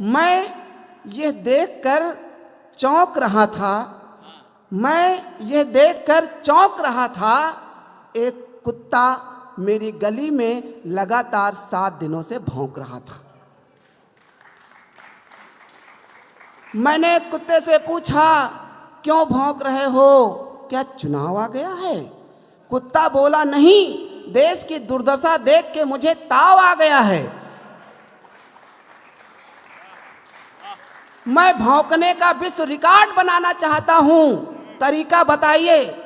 मैं यह देखकर चौंक रहा था, एक कुत्ता मेरी गली में लगातार 7 दिनों से भौंक रहा था। मैंने कुत्ते से पूछा, क्यों भौंक रहे हो, क्या चुनाव आ गया है? कुत्ता बोला, नहीं, देश की दुर्दशा देख के मुझे ताव आ गया है। मैं भौंकने का विश्व रिकॉर्ड बनाना चाहता हूं, तरीका बताइए।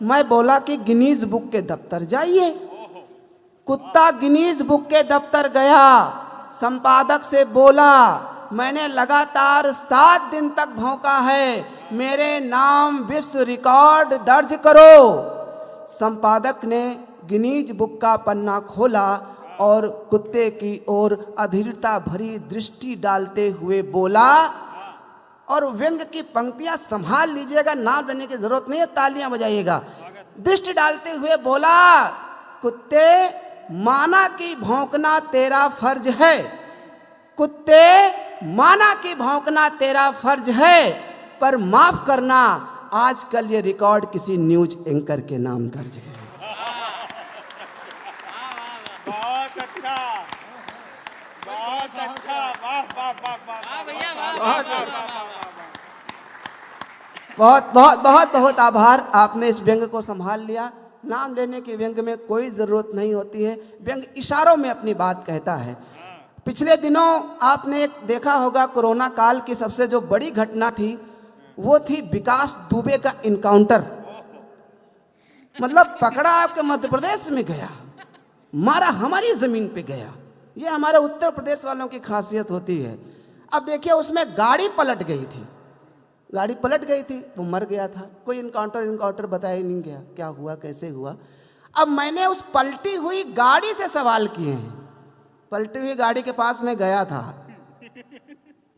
मैं बोला कि गिनीज बुक के दफ्तर जाइए। कुत्ता गिनीज बुक के दफ्तर गया, संपादक से बोला, मैंने लगातार 7 दिन तक भौंका है, मेरे नाम विश्व रिकॉर्ड दर्ज करो। संपादक ने गिनीज बुक का पन्ना खोला और कुत्ते की ओर अधीरता भरी दृष्टि डालते हुए बोला, और व्यंग की पंक्तियां संभाल लीजिएगा, नाम लेने की जरूरत नहीं है, तालियां बजाइएगा। दृष्टि डालते हुए बोला, कुत्ते, माना कि भौंकना तेरा फर्ज है, कुत्ते, माना कि भौंकना तेरा फर्ज है, पर माफ करना, आजकल ये रिकॉर्ड किसी न्यूज एंकर के नाम दर्ज है। बहुत अच्छा, बहुत अच्छा, वाह वाह वाह वाह भैया, बहुत बहुत बहुत बहुत आभार, आपने इस व्यंग को संभाल लिया। नाम लेने के व्यंग में कोई जरूरत नहीं होती है, व्यंग इशारों में अपनी बात कहता है। पिछले दिनों आपने एक देखा होगा, कोरोना काल की सबसे जो बड़ी घटना थी वो थी विकास दुबे का इनकाउंटर। मतलब पकड़ा आपके मध्य प्रदेश में गया, मारा हमारी जमीन पे गया। ये हमारे उत्तर प्रदेश वालों की खासियत होती है। अब देखिए, उसमें गाड़ी पलट गई थी, वो मर गया था, कोई इनकाउंटर बताया ही नहीं गया, क्या हुआ कैसे हुआ। अब मैंने उस पलटी हुई गाड़ी से सवाल किए हैं। पलटी हुई गाड़ी के पास में गया था,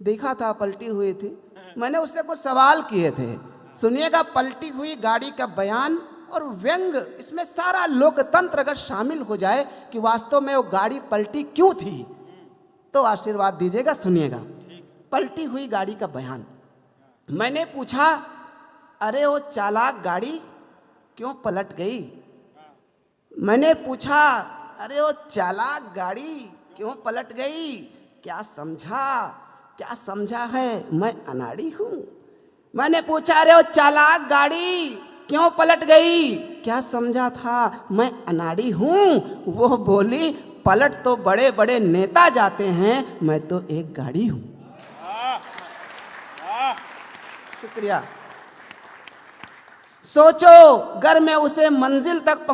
देखा था पलटी हुई थी, मैंने उससे कुछ सवाल किए थे। सुनिएगा पलटी हुई गाड़ी का बयान और व्यंग, इसमें सारा लोकतंत्र अगर शामिल हो जाए कि वास्तव में वो गाड़ी पलटी क्यों थी, तो आशीर्वाद दीजिएगा। सुनिएगा पलटी हुई गाड़ी का बयान। मैंने पूछा, अरे वो चालाक गाड़ी क्यों पलट गई? मैंने पूछा, अरे वो चालाक गाड़ी क्यों पलट गई? क्या समझा है, मैं अनाड़ी हूं। मैंने पूछा, अरे वो चालाक गाड़ी क्यों पलट गई? क्या समझा था, मैं अनाड़ी हूं। वो बोली, पलट तो बड़े बड़े नेता जाते हैं, मैं तो एक गाड़ी हूं। शुक्रिया। सोचो, अगर मैं उसे मंजिल तक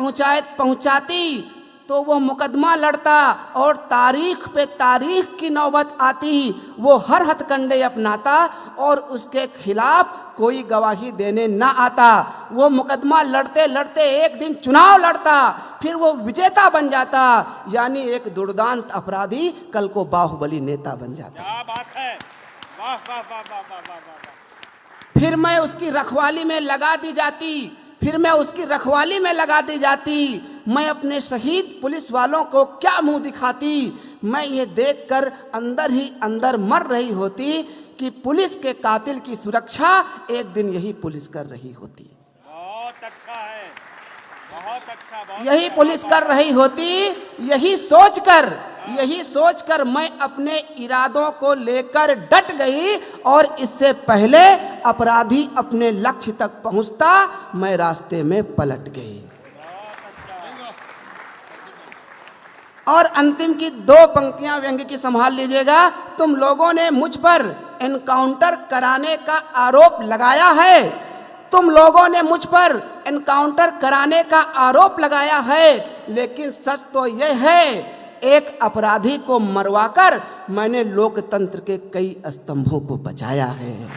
पहुंचाती तो वो मुकदमा लड़ता और तारीख पे तारीख की नौबत आती। वो हर हथकंडे अपनाता और उसके खिलाफ कोई गवाही देने ना आता। वो मुकदमा लड़ते लड़ते एक दिन चुनाव लड़ता, फिर वो विजेता बन जाता, यानी एक दुर्दांत अपराधी कल को बाहुबली नेता बन जाता। क्या बात है, वाह वाह वाह वाह वाह वाह। फिर मैं उसकी रखवाली में लगा दी जाती। मैं अपने शहीद पुलिस वालों को क्या मुंह दिखाती? मैं ये देखकर अंदर ही अंदर मर रही होती कि पुलिस के कातिल की सुरक्षा एक दिन यही पुलिस कर रही होती। बहुत अच्छा है, बहुत अच्छा, यही पुलिस कर रही होती। यही सोचकर मैं अपने इरादों को लेकर डट गई, और इससे पहले अपराधी अपने लक्ष्य तक पहुंचता, मैं रास्ते में पलट गई। और अंतिम की 2 पंक्तियां व्यंग्य की संभाल लीजिएगा। तुम लोगों ने मुझ पर एनकाउंटर कराने का आरोप लगाया है, लेकिन सच तो यह है, एक अपराधी को मरवाकर मैंने लोकतंत्र के कई स्तंभों को बचाया है।